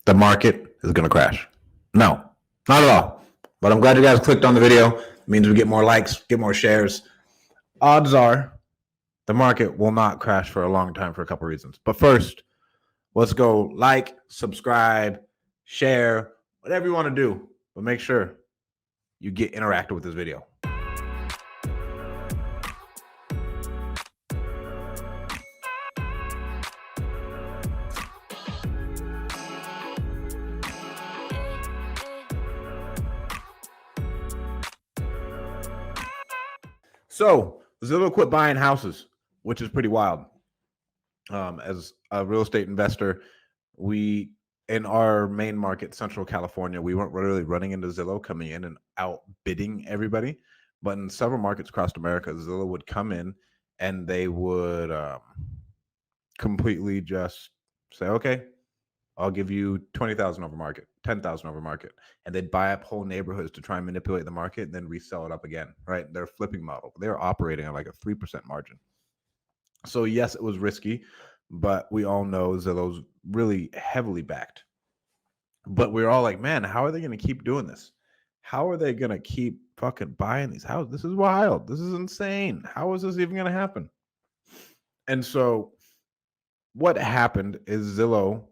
the market is going to crash. No, not at all. But I'm glad you guys clicked on the video. It means we get more likes, get more shares. Odds are the market will not crash for a long time for a couple reasons. But first, let's go like, subscribe, share, whatever you want to do. But make sure you get interactive with this video. So Zillow quit buying houses, which is pretty wild. As a real estate investor, we in our main market, Central California, we weren't really running into Zillow coming in and outbidding everybody. But in several markets across America, Zillow would come in and they would completely just say, okay, I'll give you 20,000 over market, 10,000 over market. And they'd buy up whole neighborhoods to try and manipulate the market and then resell it up again, right? They're flipping model. They're operating at like a 3% margin. So yes, it was risky, but we all know Zillow's really heavily backed. But we're all like, man, how are they going to keep doing this? How are they going to keep fucking buying these houses? This is wild. This is insane. How is this even going to happen? And so what happened is Zillow,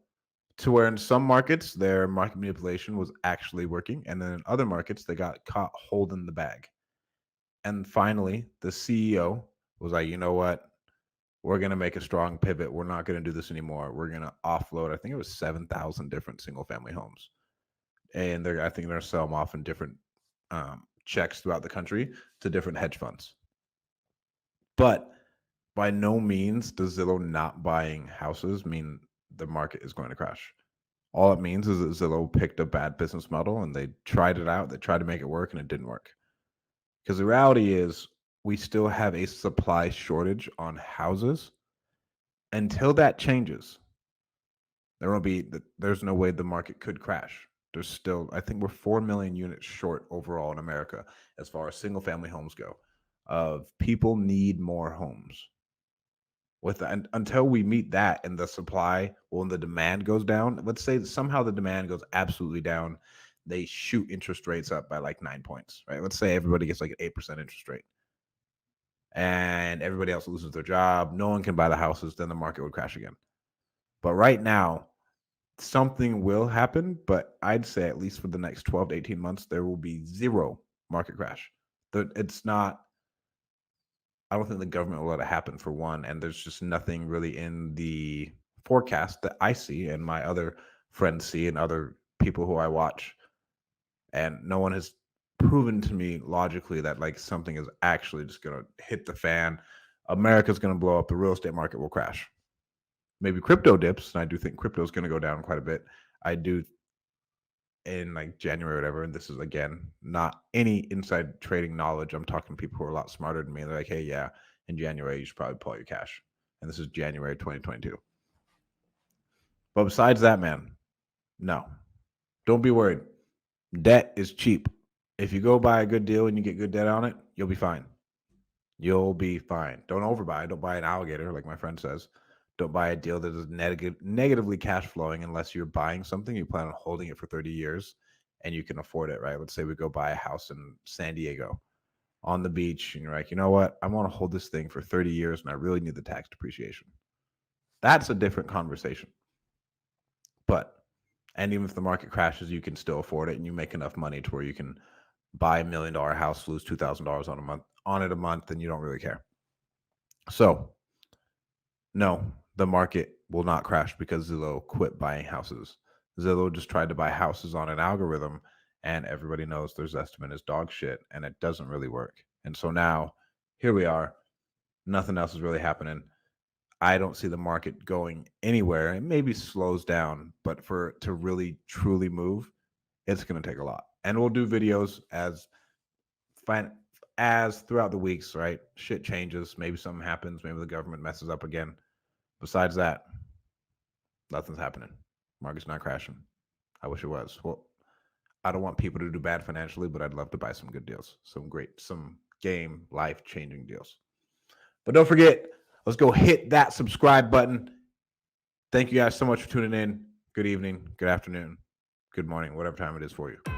to where in some markets their market manipulation was actually working, and then in other markets they got caught holding the bag. And finally the CEO was like, you know what, we're going to make a strong pivot. We're not going to do this anymore. We're going to offload, I think it was 7,000 different single family homes, and I think they're going to sell them off in different checks throughout the country to different hedge funds. But by no means does Zillow not buying houses mean the market is going to crash. All it means is that Zillow picked a bad business model and they tried it out. They tried to make it work and it didn't work. Because the reality is we still have a supply shortage on houses. Until that changes, there's no way the market could crash. There's still, I think we're 4 million units short overall in America as far as single family homes go. People need more homes. Until we meet that and the supply, when the demand goes down, let's say somehow the demand goes absolutely down, they shoot interest rates up by like 9 points, right? Let's say everybody gets like an 8% interest rate and everybody else loses their job. No one can buy the houses, then the market would crash again. But right now, something will happen, but I'd say at least for the next 12 to 18 months, there will be zero market crash. It's not, I don't think the government will let it happen, for one, and there's just nothing really in the forecast that I see and my other friends see and other people who I watch, and no one has proven to me logically that like something is actually just going to hit the fan. America's going to blow up. The real estate market will crash. Maybe crypto dips, and I do think crypto is going to go down quite a bit. I do in like January or whatever, and this is again not any inside trading knowledge. I'm talking to people who are a lot smarter than me. They're like, hey, yeah, in January you should probably pull out your cash, and this is January 2022. But besides that, man, no, don't be worried. Debt is cheap. If you go buy a good deal and you get good debt on it, you'll be fine. You'll be fine. Don't overbuy. Don't buy an alligator, like my friend says. Don't buy a deal that is negatively cash flowing unless you're buying something, you plan on holding it for 30 years and you can afford it, right? Let's say we go buy a house in San Diego on the beach and you're like, you know what? I want to hold this thing for 30 years and I really need the tax depreciation. That's a different conversation. And even if the market crashes, you can still afford it and you make enough money to where you can buy $1 million house, lose $2,000 on it a month, and you don't really care. So no, the market will not crash because Zillow quit buying houses. Zillow just tried to buy houses on an algorithm, and everybody knows their estimate is dog shit, and it doesn't really work. And so now, here we are. Nothing else is really happening. I don't see the market going anywhere. It maybe slows down, but for it to really, truly move, it's going to take a lot. And we'll do videos as throughout the weeks, right? Shit changes. Maybe something happens. Maybe the government messes up again. Besides that, nothing's happening. Market's not crashing. I wish it was. Well, I don't want people to do bad financially, but I'd love to buy some good deals, some game life-changing deals. But don't forget, let's go hit that subscribe button. Thank you guys so much for tuning in. good evening, good afternoon, good morning, whatever time it is for you.